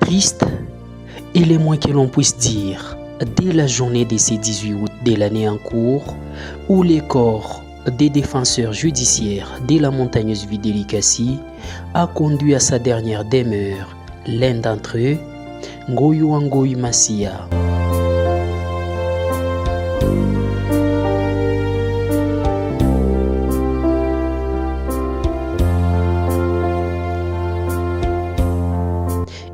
Triste est le moins que l'on puisse dire dès la journée de ce 18 août de l'année en cours, où les corps des défenseurs judiciaires de la montagneuse ville de Likasi a conduit à sa dernière demeure l'un d'entre eux, Ngoyi wa Ngoyi Massia.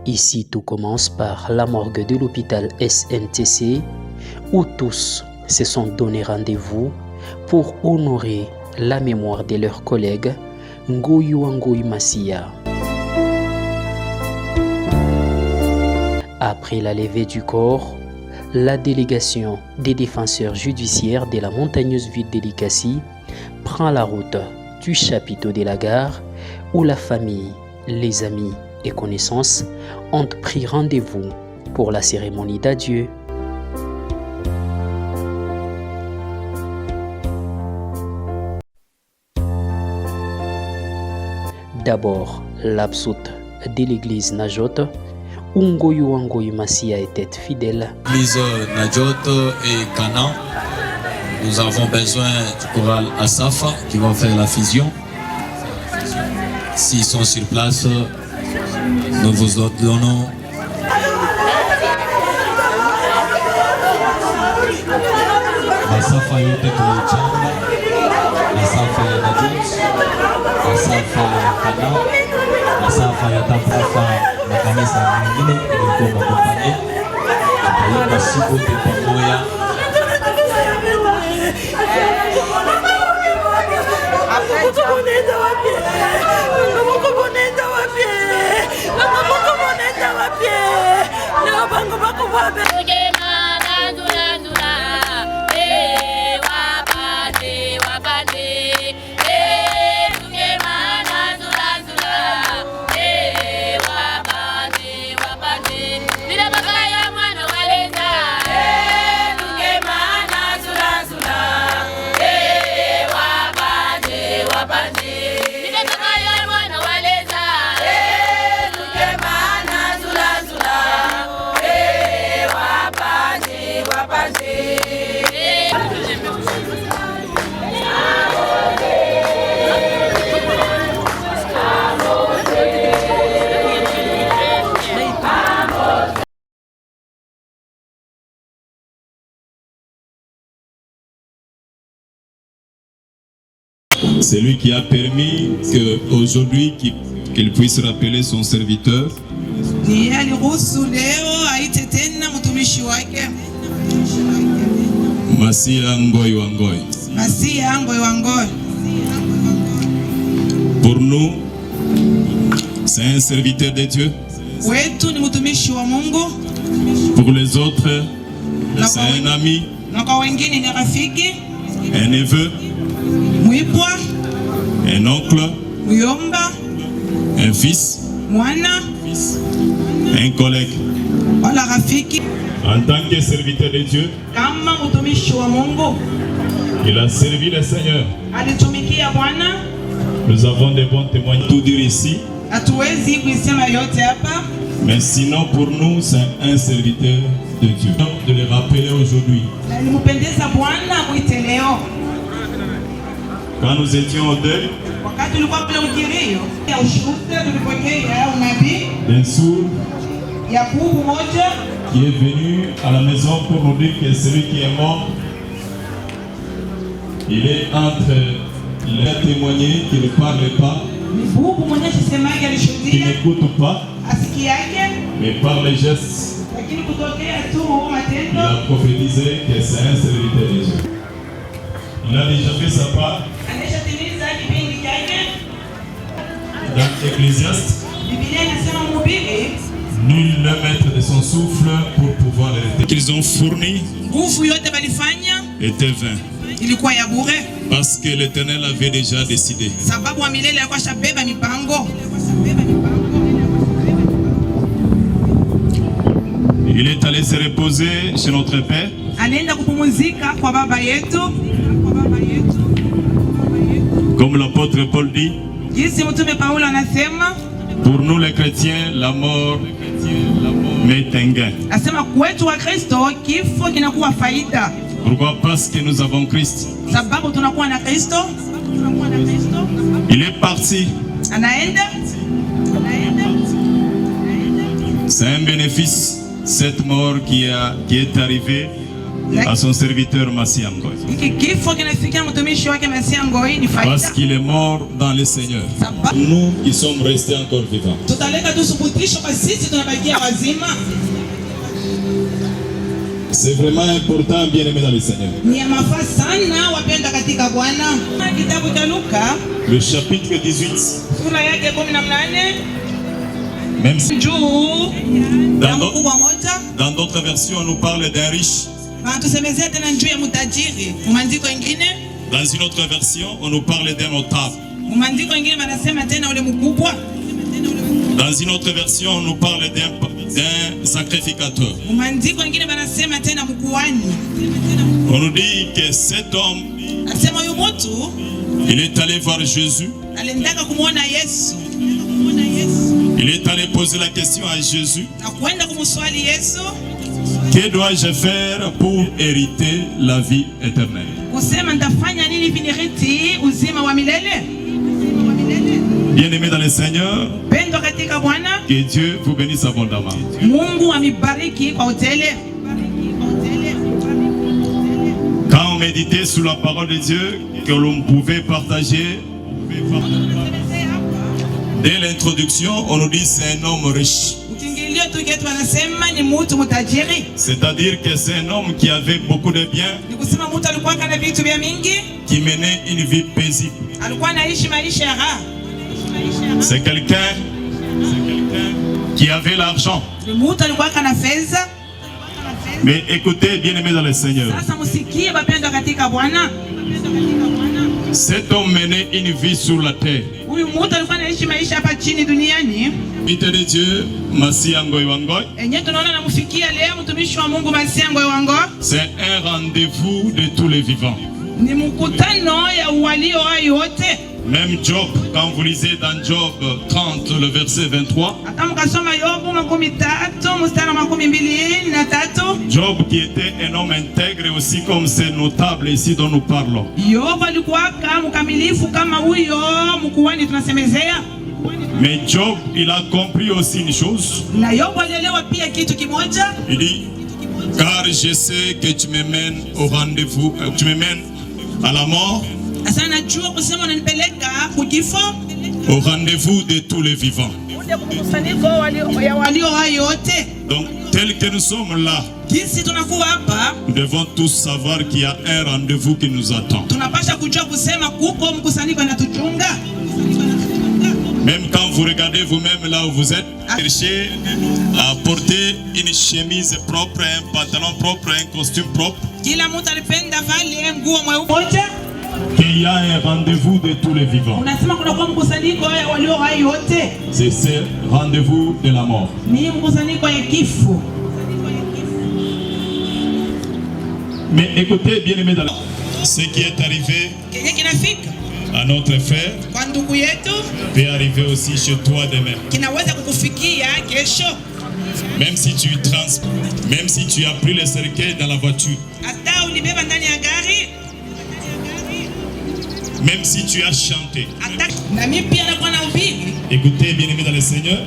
Ici, tout commence par la morgue de l'hôpital SNTC, où tous se sont donné rendez-vous pour honorer la mémoire de leurs collègues Ngoyi wa Ngoyi Massia. Après la levée du corps, la délégation des défenseurs judiciaires de la montagneuse ville de Likasi prend la route du chapiteau de la gare, où la famille, les amis et connaissances ont pris rendez-vous pour la cérémonie d'adieu. D'abord, l'absoute de l'église Najot, où Ngoyi wa Ngoyi Massia était fidèle. L'église Najot et Cana, nous avons besoin du choral Asafa qui va faire la fusion. S'ils sont sur place, nous vous donnons Asafa yote tulichanga, Asafa ya Najot, Asafa ya Cana, Asafa ya Tampafa na kanisa mengine ilikuwa makompanye. Tutaimba siku yote pamoja. C'est lui qui a permis qu'aujourd'hui qu'il puisse rappeler son serviteur. Massia Ngoyi wa Ngoyi. Massia Ngoyi wa Ngoyi. Pour nous, c'est un serviteur de Dieu. Pour les autres, c'est un ami, un neveu, un oncle, un fils, un collègue. En tant que serviteur de Dieu, il a servi le Seigneur. Nous avons des bons témoignages tout dire ici. Mais sinon pour nous c'est un serviteur de Dieu. De le rappeler aujourd'hui. Quand nous étions au deuil d'un sourd qui est venu à la maison pour nous dire que celui qui est mort, il est entre les témoignés qui ne parlent pas, qui n'écoutent pas, mais par les gestes, il a prophétisé que c'est un serviteur de Dieu. Il a déjà fait sa part dans l'Ecclésiaste. Nul ne maître de son souffle pour pouvoir l'arrêter. Qu'ils ont fourni était vain. Parce que l'Éternel avait déjà décidé. Il est allé se reposer chez notre Père. Comme l'apôtre Paul dit, pour nous les chrétiens, la mort m'est un gain. Asema kwetu wa Kristo kifo kinakuwa faida. Pourquoi? Parce que nous avons Christ. Sababu tunakuwa na Kristo. Il est parti. Anaenda. C'est un bénéfice, cette mort qui est arrivée à son serviteur Masia Ngoi. Parce qu'il est mort dans le Seigneur. Nous qui sommes restés encore vivants. C'est vraiment important, bien aimé dans le Seigneur. Le chapitre 18. Même si dans d'autres versions on nous parle d'un riche. Dans une autre version on nous parle d'un notable. Dans une autre version on nous parle d'un sacrificateur. On nous dit que cet homme, il est allé voir Jésus. Il est allé poser la question à Jésus. Que dois-je faire pour hériter la vie éternelle? Bien-aimés dans le Seigneur, que Dieu vous bénisse abondamment. Quand on méditait sur la parole de Dieu que l'on pouvait partager, dès l'introduction, on nous dit c'est un homme riche. C'est-à-dire que c'est un homme qui avait beaucoup de biens, qui menait une vie paisible. C'est quelqu'un qui avait l'argent. Mais écoutez, bien-aimés dans le Seigneur, cet homme menait une vie sur la terre. Vite de Dieu, Masia Ngoi Wangoi, c'est un rendez-vous de tous les vivants. Même Job, quand vous lisez dans Job 30, le verset 23, Job qui était un homme intègre aussi comme ces notables ici dont nous parlons. Mais Job, il a compris aussi une chose. Il dit, car je sais que tu me mènes au rendez-vous, tu me mènes à la mort, au rendez-vous de tous les vivants. Donc, tel que nous sommes là, nous devons tous savoir qu'il y a un rendez-vous qui nous attend. Même quand vous regardez vous-même là où vous êtes, cherchez à porter une chemise propre, un pantalon propre, un costume propre. Qu'il y a un rendez-vous de tous les vivants. C'est ce rendez-vous de la mort. Mais écoutez, bien aimé, ce qui est arrivé à notre frère peut arriver aussi chez toi demain. Même si tu as pris le cercueil dans la voiture, même si tu as chanté, écoutez, bien aimé dans le Seigneur,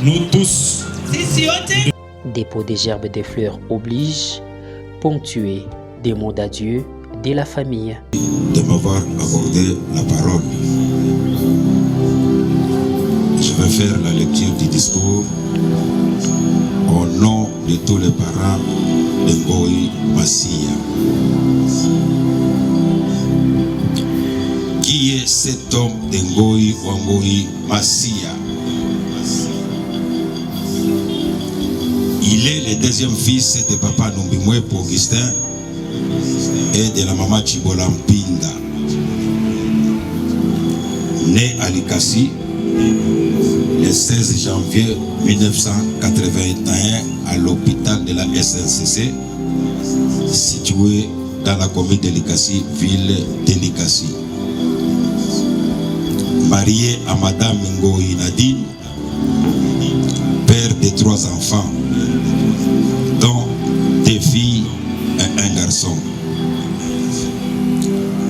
nous tous, Dépôt des gerbes des fleurs oblige, ponctué des mots d'adieu de la famille. De m'avoir accordé la parole. Je vais faire la lecture du discours au nom de tous les parents de Ngoi Masia. Qui est cet homme de Ngoi Wangoi Masia? Il est le deuxième fils de papa Numbimwepo Augustin et de la maman Chibola Mpinda. Né à Likasi le 16 janvier 1981 à l'hôpital de la SNCC situé dans la commune de Likasi, ville de Likasi. Marié à madame Ngoi Nadine, père de 3 enfants, dont 2 filles et 1 garçon.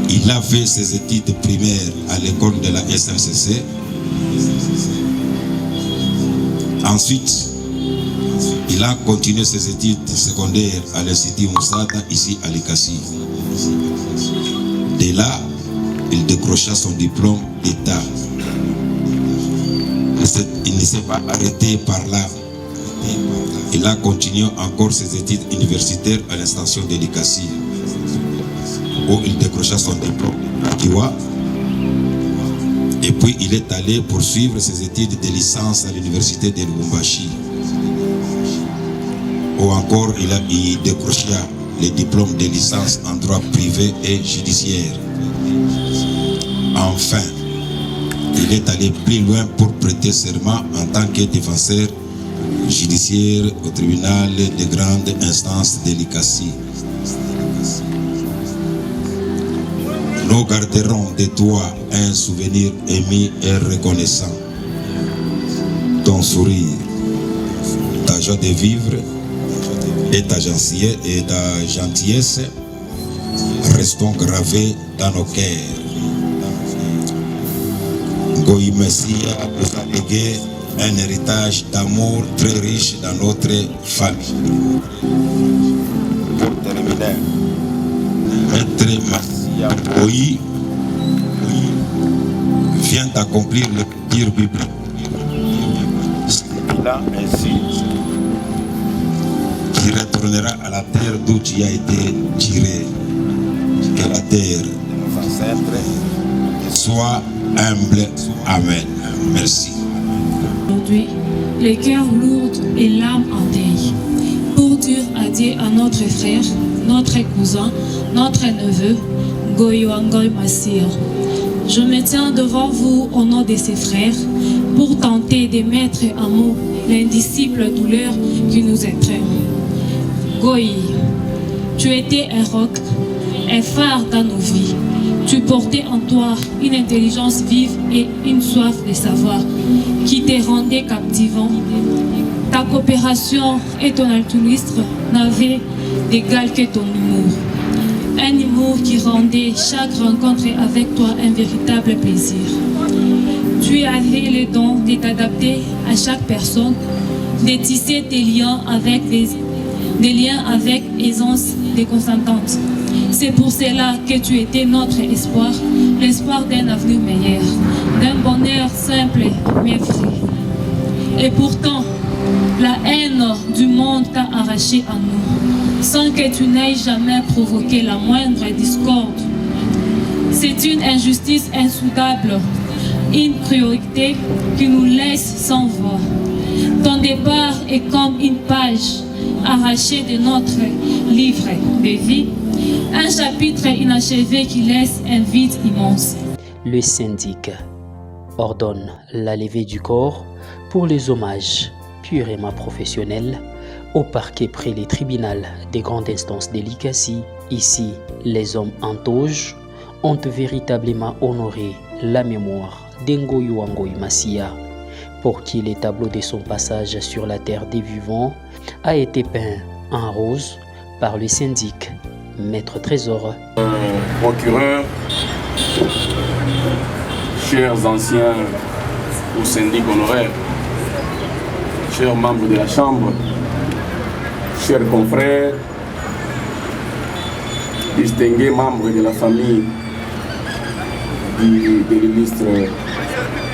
Il a fait ses études primaires à l'école de la SNCC. Ensuite, il a continué ses études secondaires à l'Institut Moussada, ici à Likasi. De là, il décrocha son diplôme d'État. Il ne s'est pas arrêté par là. Il a continué encore ses études universitaires à l'extension de Likasi, où il décrocha son diplôme d'Iwa. Et puis il est allé poursuivre ses études de licence à l'université de Lubumbashi, ou encore il décrocha les diplômes de licence en droit privé et judiciaire. Enfin, il est allé plus loin pour prêter serment en tant que défenseur judiciaire au tribunal de grande instance de Likasi. Nous garderons de toi un souvenir ému et reconnaissant. Ton sourire, ta joie de vivre et ta gentillesse resteront gravés dans nos cœurs. Goï Messia nous a légué un héritage d'amour très riche dans notre famille. Pour terminer, Maître Messia Goï vient d'accomplir le tir biblique. Il a ainsi qui retournera à la terre d'où tu as été tiré. Que la terre de nos ancêtres soit humble. Amen. Merci. Aujourd'hui, les cœurs lourds et l'âme en deuil, pour dire adieu à notre frère, notre cousin, notre neveu, Goyoangoy Massir. Je me tiens devant vous au nom de ses frères pour tenter de mettre à mot l'indicible douleur qui nous étreint. Goy, tu étais un roc, un phare dans nos vies. Tu portais en toi une intelligence vive et une soif de savoir qui te rendait captivant. Ta coopération et ton altruisme n'avaient d'égal que ton humour. Un humour qui rendait chaque rencontre avec toi un véritable plaisir. Tu avais le don de t'adapter à chaque personne, de tisser tes liens avec des liens avec aisance déconcertante. C'est pour cela que tu étais notre espoir, l'espoir d'un avenir meilleur, d'un bonheur simple mais vrai. Et pourtant, la haine du monde t'a arraché à nous, sans que tu n'aies jamais provoqué la moindre discorde. C'est une injustice insoudable, une cruauté qui nous laisse sans voix. Ton départ est comme une page arrachée de notre livre de vie, un chapitre inachevé qui laisse un vide immense. Le syndic ordonne la levée du corps pour les hommages purement professionnels au parquet près les tribunaux des grandes instances de Likasi. Ici, les hommes en toge ont véritablement honoré la mémoire d'Ngoyoangoy Massia, pour qui le tableau de son passage sur la terre des vivants a été peint en rose par le syndic Maître Trésor. Procureur, chers anciens ou syndic honoraires, chers membres de la Chambre, chers confrères, distingués membres de la famille de l'illustre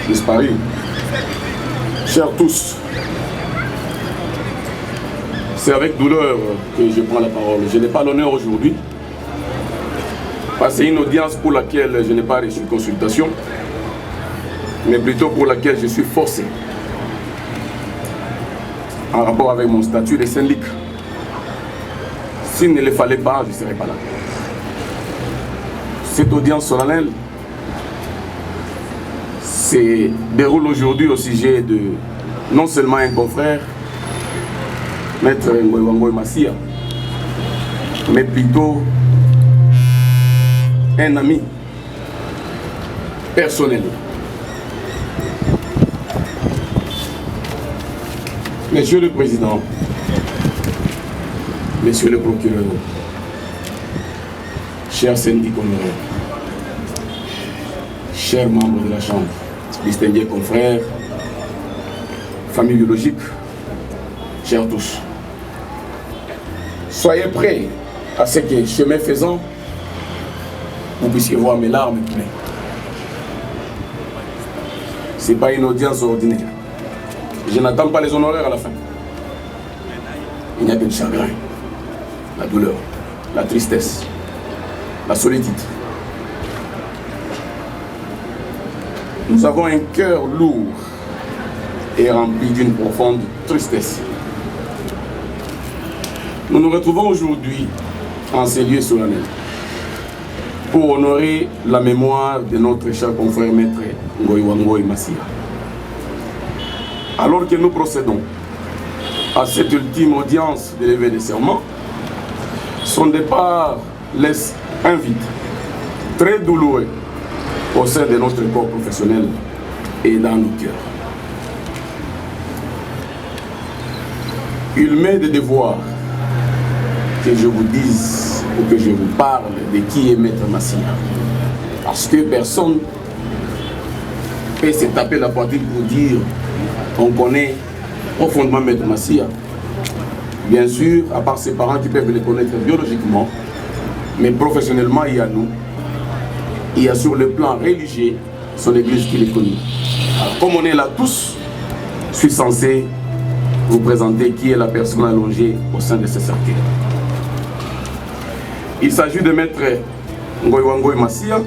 disparu, chers tous, c'est avec douleur que je prends la parole. Je n'ai pas l'honneur aujourd'hui, parce que c'est une audience pour laquelle je n'ai pas reçu consultation, mais plutôt pour laquelle je suis forcé, en rapport avec mon statut de syndic. S'il ne le fallait pas, je ne serais pas là. Cette audience solennelle se déroule aujourd'hui au sujet de non seulement un confrère, Maître Ngoyoangoy Massia, mais plutôt un ami personnel. Monsieur le Président, Monsieur le Procureur, chers syndics honoraires, chers membres de la Chambre, distingués confrères, famille biologique, chers tous, soyez prêts à ce que, chemin faisant, vous puissiez voir mes larmes couler. Ce n'est pas une audience ordinaire. Je n'attends pas les honoraires à la fin. Il n'y a que le chagrin, la douleur, la tristesse, la solitude. Nous avons un cœur lourd et rempli d'une profonde tristesse. Nous nous retrouvons aujourd'hui en ces lieux solennels pour honorer la mémoire de notre cher confrère maître Ngoyi Massia. Alors que nous procédons à cette ultime audience de levée des serments, son départ laisse un vide très douloureux au sein de notre corps professionnel et dans nos cœurs. Il m'est de devoir que je vous dise ou que je vous parle de qui est maître Massia. Parce que personne ne peut se taper la poitrine pour dire on connaît profondément maître Massia. Bien sûr, à part ses parents qui peuvent le connaître biologiquement, mais professionnellement, il y a nous. Il y a sur le plan religieux son église qui est connue. Alors, comme on est là tous, je suis censé vous présenter qui est la personne allongée au sein de ce cercueil. Il s'agit de maître Ngoyi Massia,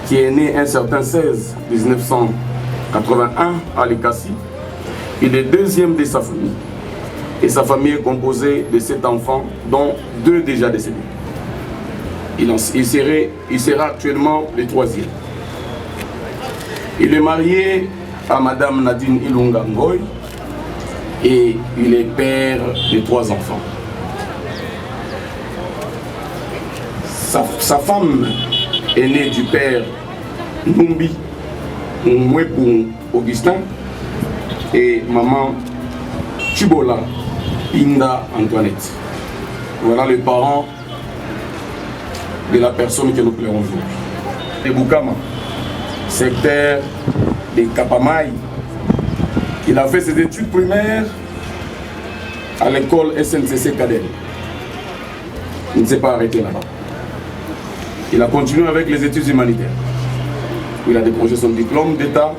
qui est né un certain 16 1981 à Likasi. Il est deuxième de sa famille. Et sa famille est composée de 7 enfants, dont 2 déjà décédés. Il sera actuellement le 3e. Il est marié à Madame Nadine Ilunga Ngoyi et il est père de 3 enfants. Sa femme est née du père Numbi Mwepou Augustin et maman Chibola Pinda Antoinette. Voilà les parents de la personne que nous pleurons aujourd'hui. De Boukama, secteur de Kapamaï. Il a fait ses études primaires à l'école SNCC Cadel. Il ne s'est pas arrêté là-bas. Il a continué avec les études humanitaires. Il a décroché son diplôme d'État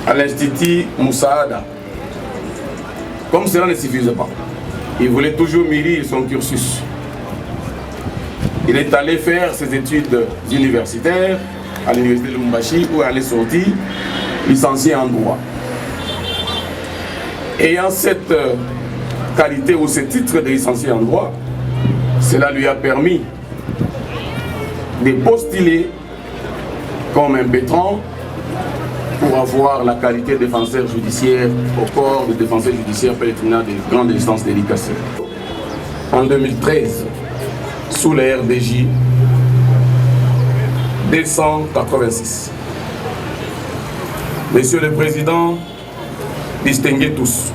à l'Institut Moussaada. Comme cela ne suffisait pas, il voulait toujours mûrir son cursus. Il est allé faire ses études universitaires à l'université de Lumbashi où il est sorti licencié en droit. Ayant cette qualité ou ce titre de licencié en droit, cela lui a permis de postuler comme un béton pour avoir la qualité de défenseur judiciaire au corps de défenseur judiciaire par le tribunal de grande instance de Likasi. En 2013, sous la RDJ 286. Monsieur le Président, distingués tous,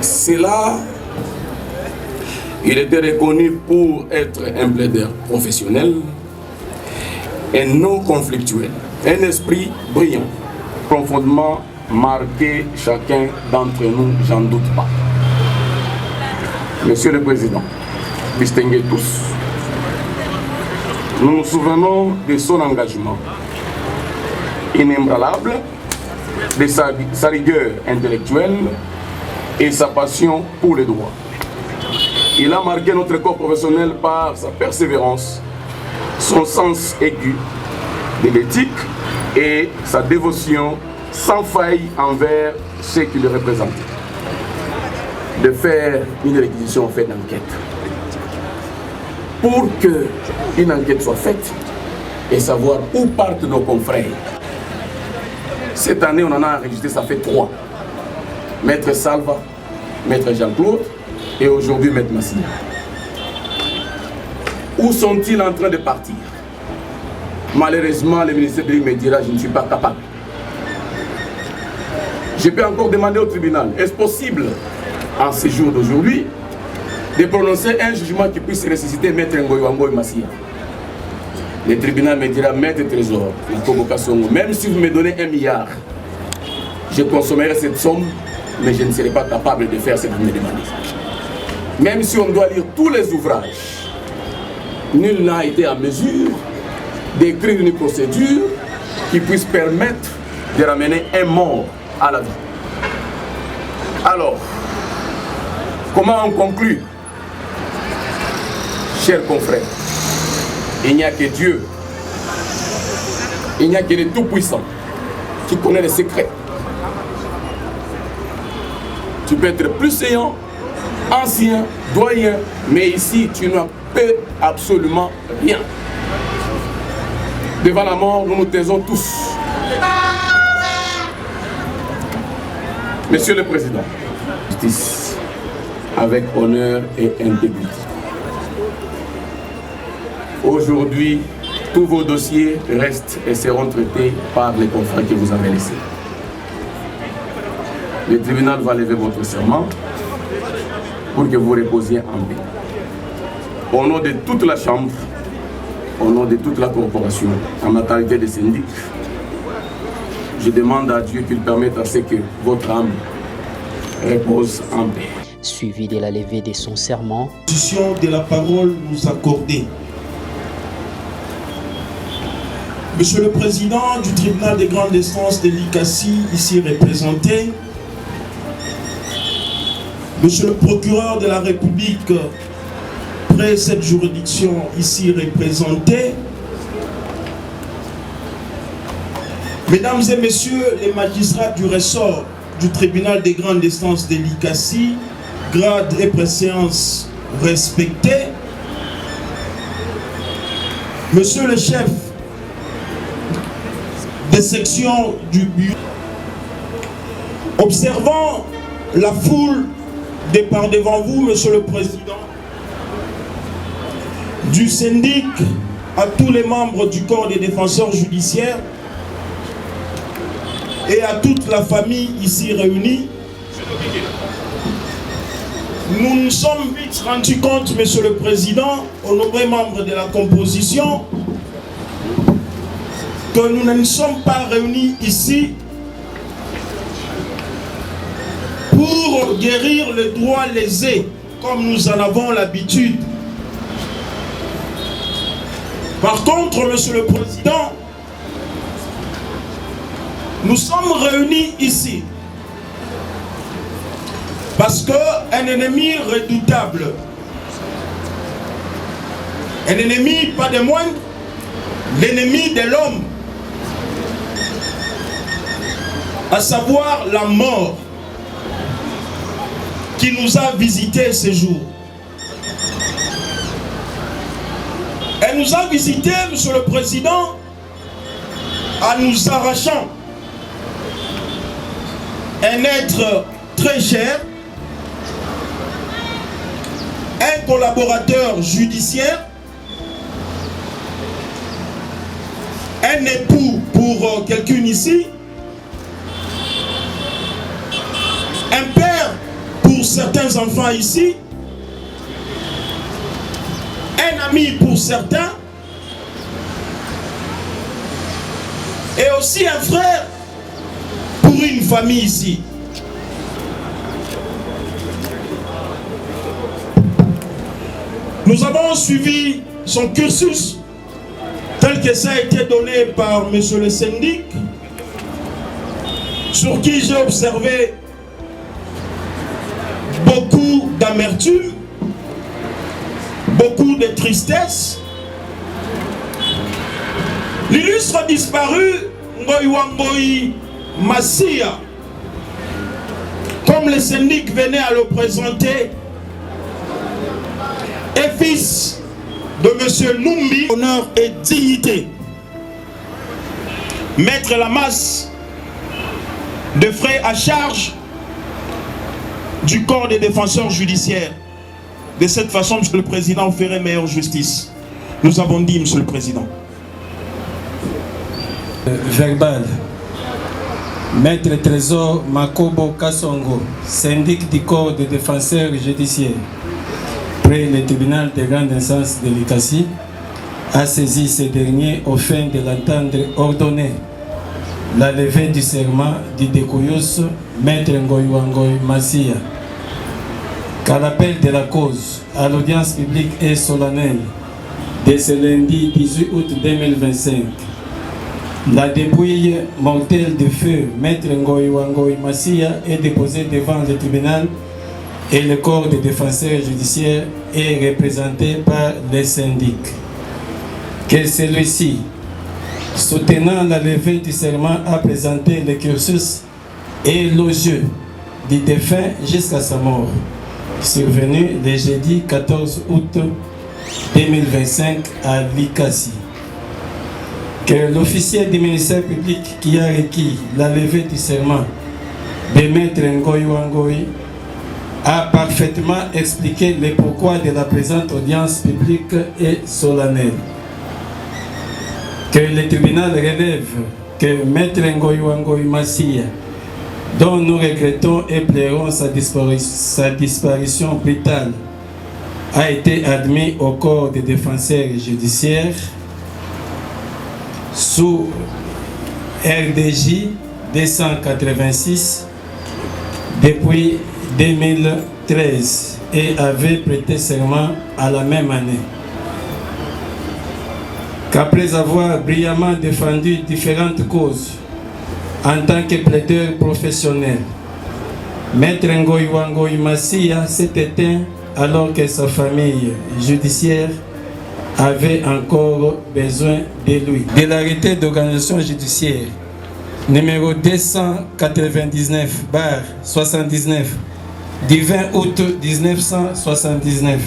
c'est là, il était reconnu pour être un plaideur professionnel et non conflictuel, un esprit brillant, profondément marqué chacun d'entre nous, j'en doute pas. Monsieur le Président, distingués tous, nous nous souvenons de son engagement inébranlable, de sa rigueur intellectuelle et sa passion pour les droits. Il a marqué notre corps professionnel par sa persévérance, son sens aigu de l'éthique et sa dévotion sans faille envers ceux qui le représentaient. De faire une réquisition en fait d'enquête. Pour qu'une enquête soit faite et savoir où partent nos confrères. Cette année, on en a enregistré, ça fait 3. Maître Salva, Maître Jean-Claude et aujourd'hui Maître Massia. Où sont-ils en train de partir? Malheureusement, le ministère public me dira je ne suis pas capable Je peux encore demander au tribunal, est-ce possible, en ce jour d'aujourd'hui, de prononcer un jugement qui puisse ressusciter Maître Ngoy Massia? Le tribunal me dira, Maître Trésor, la convocation, même si vous me donnez 1 milliard, je consommerai cette somme, mais je ne serai pas capable de faire ce que vous me demandez. Même si on doit lire tous les ouvrages, nul n'a été en mesure d'écrire une procédure qui puisse permettre de ramener un mort à la vie. Alors, comment on conclut? Chers confrères, il n'y a que Dieu, il n'y a que le Tout-Puissant qui connaît les secrets. Tu peux être plus séant, ancien, doyen, mais ici tu n'as absolument rien. Devant la mort, nous nous taisons tous. Monsieur le Président, justice avec honneur et intégrité. Aujourd'hui, tous vos dossiers restent et seront traités par les confrères que vous avez laissés. Le tribunal va lever votre serment pour que vous reposiez en paix. Au nom de toute la Chambre, au nom de toute la corporation, en ma qualité de syndic, je demande à Dieu qu'il permette à ce que votre âme repose en paix. Suivi de la levée de son serment, de la parole nous accorder. Monsieur le Président du tribunal des grandes instances de l'ICASI, ici représenté, Monsieur le procureur de la République, près cette juridiction ici représentée, Mesdames et Messieurs les magistrats du ressort du tribunal des grandes instances de l'ICASI, grade et préséance respectés, Monsieur le chef des sections du bureau, observant la foule départ devant vous, Monsieur le Président, du syndic à tous les membres du corps des défenseurs judiciaires et à toute la famille ici réunie, nous nous sommes vite rendus compte, Monsieur le Président, aux nombreux membres de la composition, que nous ne sommes pas réunis ici pour guérir les droits lésés, comme nous en avons l'habitude. Par contre, Monsieur le Président, nous sommes réunis ici parce qu'un ennemi redoutable, un ennemi pas de moindre, l'ennemi de l'homme, à savoir la mort, qui nous a visités ce jour. Elle nous a visités, Monsieur le Président, en nous arrachant un être très cher, un collaborateur judiciaire, un époux pour quelqu'un ici, un père pour certains enfants ici, un ami pour certains, et aussi un frère pour une famille ici. Nous avons suivi son cursus tel que ça a été donné par Monsieur le syndic, sur qui j'ai observé beaucoup d'amertume, beaucoup de tristesse. L'illustre disparu Ngoy Massia, comme le syndic venait à le présenter, est fils de Monsieur Numbi, honneur et dignité. Mettre la masse de frais à charge du corps des défenseurs judiciaires. De cette façon, Monsieur le Président, on ferait meilleure justice. Nous avons dit, Monsieur le Président. Verbal Maître Trésor Makobo Kassongo, syndic du corps des défenseurs judiciaires, près le tribunal de grande instance de l'Ikassi, a saisi ce dernier au fin de l'entendre ordonner la levée du serment du Décoyos, Maître Ngoy Massia, qu'à l'appel de la cause à l'audience publique et solennelle de ce lundi 18 août 2025, la dépouille mortelle de feu Maître Ngoy Massia est déposée devant le tribunal et le corps des défenseurs judiciaires est représenté par les syndics. Que celui-ci, soutenant la levée du serment, a présenté le cursus et l'éloge du défunt jusqu'à sa mort, survenu le jeudi 14 août 2025 à l'Ikassi. Que l'officier du ministère public qui a requis la levée du serment de Maître Ngoy a parfaitement expliqué le pourquoi de la présente audience publique et solennelle. Que le tribunal relève que Maître Ngoy Massia, dont nous regrettons et pleurons sa disparition brutale, a été admis au corps des défenseurs judiciaires sous RDJ 286 depuis 2013 et avait prêté serment à la même année. Qu'après avoir brillamment défendu différentes causes en tant que plaideur professionnel, Maître Ngoy Massia s'est éteint alors que sa famille judiciaire avait encore besoin de lui. De l'arrêté d'organisation judiciaire numéro 299/79 du 20 août 1979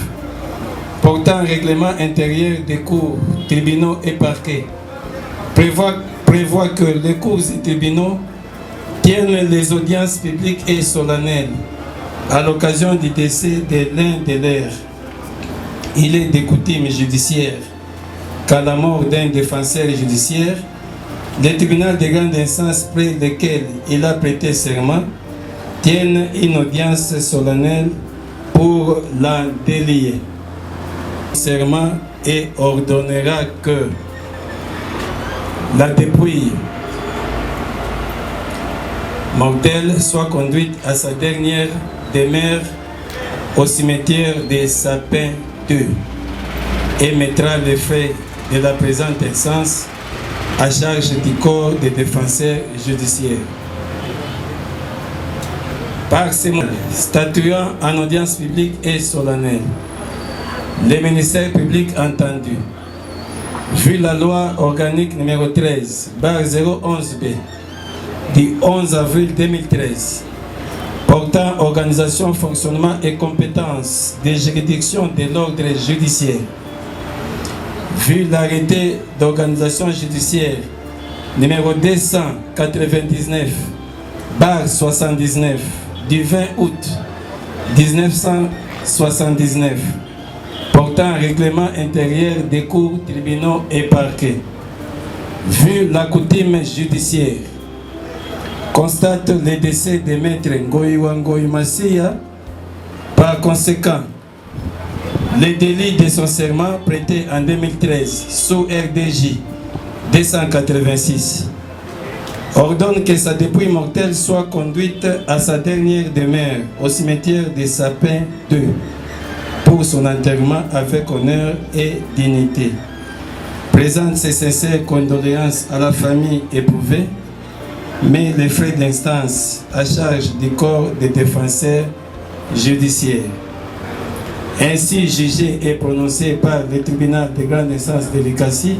portant règlement intérieur des cours, tribunaux et parquets prévoit que les cours et tribunaux tiennent les audiences publiques et solennelles à l'occasion du décès de l'un de leurs. Il est de coutume judiciaire qu'à la mort d'un défenseur judiciaire, le tribunal de grande instance près lequel il a prêté serment tienne une audience solennelle pour l'en délier. Serment et ordonnera que la dépouille mortelle soit conduite à sa dernière demeure au cimetière des Sapins 2 et mettra les frais de la présente instance à charge du corps des défenseurs judiciaires. Par ces mots, statuant en audience publique et solennelle, le ministère public entendu, vu la loi organique numéro 13/011B du 11 avril 2013 portant organisation, fonctionnement et compétences des juridictions de l'ordre judiciaire, vu l'arrêté d'organisation judiciaire numéro 299/79 du 20 août 1979 portant règlement intérieur des cours, tribunaux et parquets, vu la coutume judiciaire, constate le décès de Maître Ngoy Massia. Par conséquent, le délit de son serment prêté en 2013 sous RDJ 286 ordonne que sa dépouille mortelle soit conduite à sa dernière demeure au cimetière des Sapins 2 pour son enterrement avec honneur et dignité. Présente ses sincères condoléances à la famille éprouvée, mais les frais d'instance à charge du corps des défenseurs judiciaires. Ainsi jugé et prononcé par le tribunal de grande instance de l'Ikassi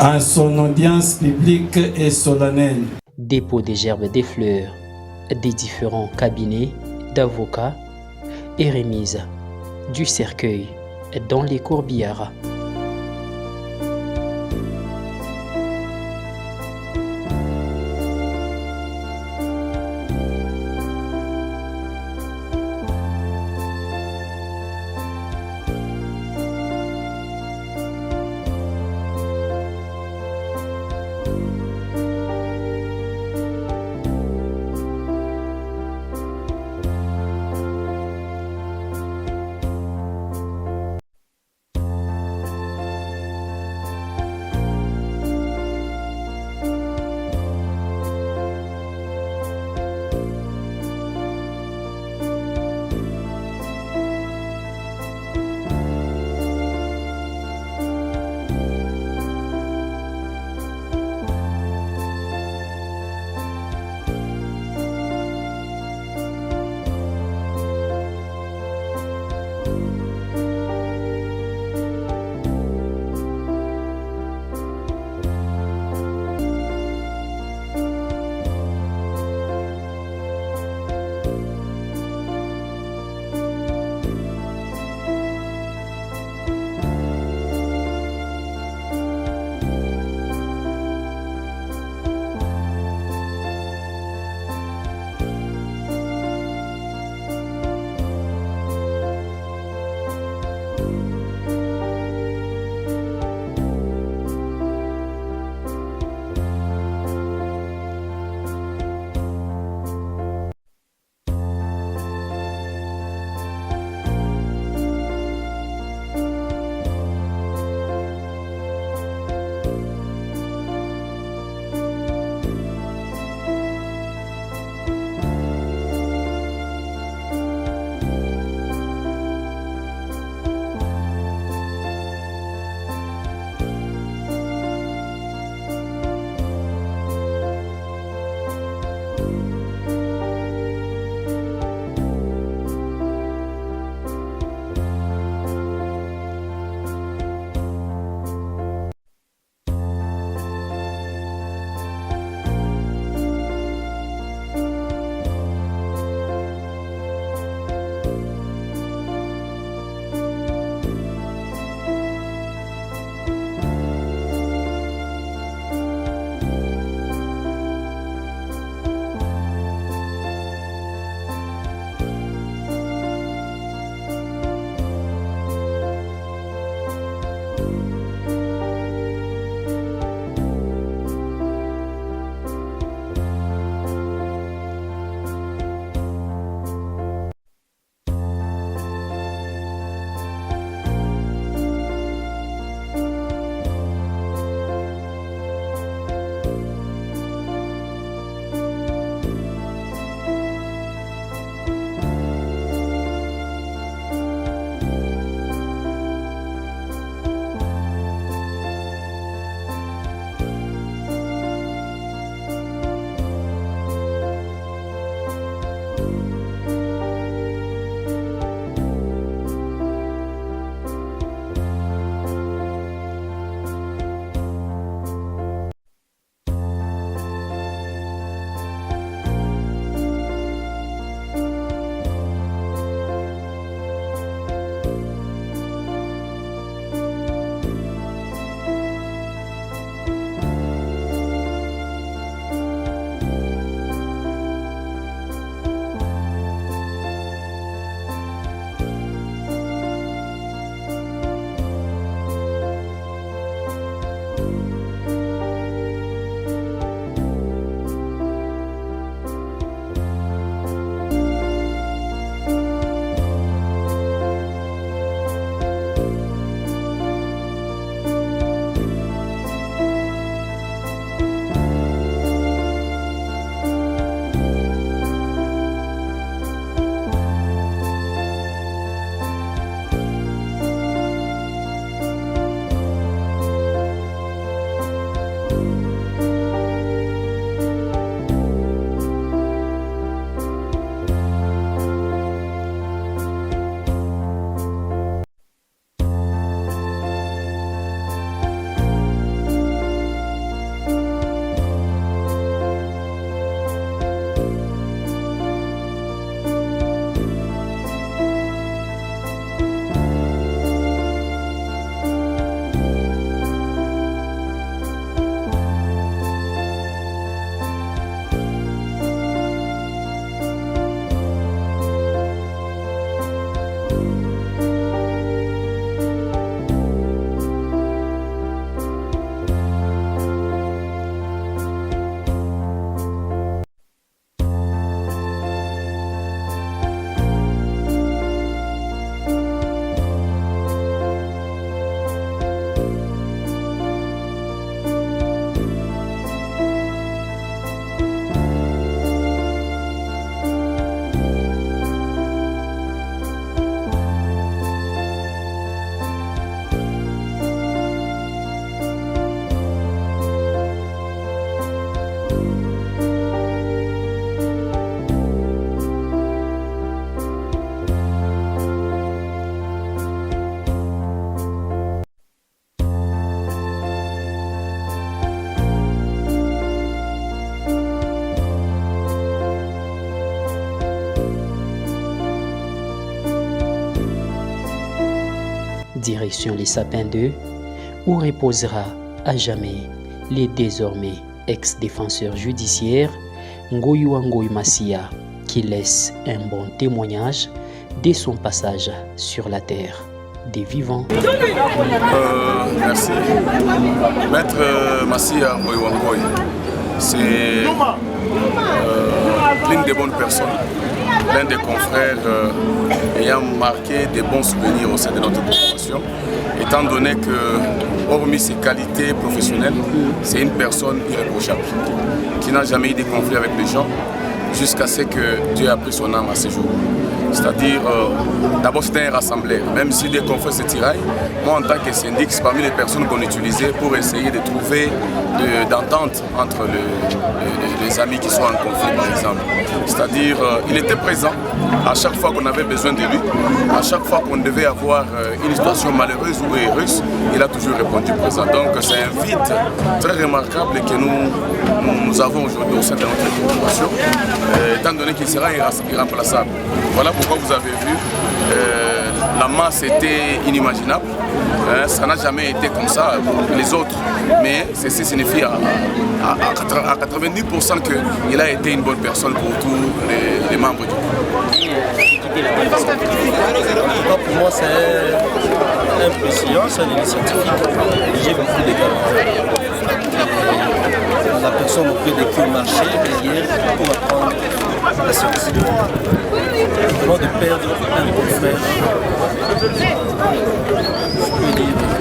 en son audience publique et solennelle. Dépôt des gerbes des fleurs des différents cabinets d'avocats et remise du cercueil dans les courbillards. direction les sapins 2, où reposera à jamais les désormais ex-défenseurs judiciaires Ngoyiwa Ngoyi Massia, qui laisse un bon témoignage de son passage sur la terre des vivants. Merci. Maître Massia Ngoyiwa Ngoyi, c'est l'une des bonnes personnes, l'un des confrères ayant marqué des bons souvenirs au sein de notre population, étant donné que, hormis ses qualités professionnelles, c'est une personne irréprochable, qui n'a jamais eu de conflit avec les gens, jusqu'à ce que Dieu a pris son âme à ce jour. C'est-à-dire, d'abord c'était un rassembleur, même si des confrères se tiraillent, moi en tant que syndic, c'est parmi les personnes qu'on utilisait pour essayer de trouver d'entente entre les amis qui sont en conflit par exemple. C'est-à-dire, il était présent à chaque fois qu'on avait besoin de lui, à chaque fois qu'on devait avoir une situation malheureuse ou heureuse, il a toujours répondu présent. Donc c'est un vide très remarquable que nous avons aujourd'hui au sein de notre population, étant donné qu'il sera irremplaçable. Voilà pourquoi vous avez vu, la masse était inimaginable, ça n'a jamais été comme ça pour les autres, mais ceci signifie à 90% qu'il a été une bonne personne pour tous les membres du groupe. Pour moi c'est un président, c'est un scientifique, j'ai beaucoup de gars. La personne auprès de qui marcher derrière pour apprendre la science. Avant de perdre un de mes frères, je peux dire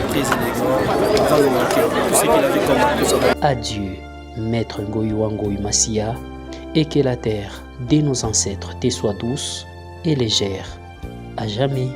très élégant, avant de manquer tout ce qu'il avait comme tout ça. Adieu, Maître Ngoyiwa Ngoyi Massia, et que la terre de nos ancêtres te soit douce et légère à jamais.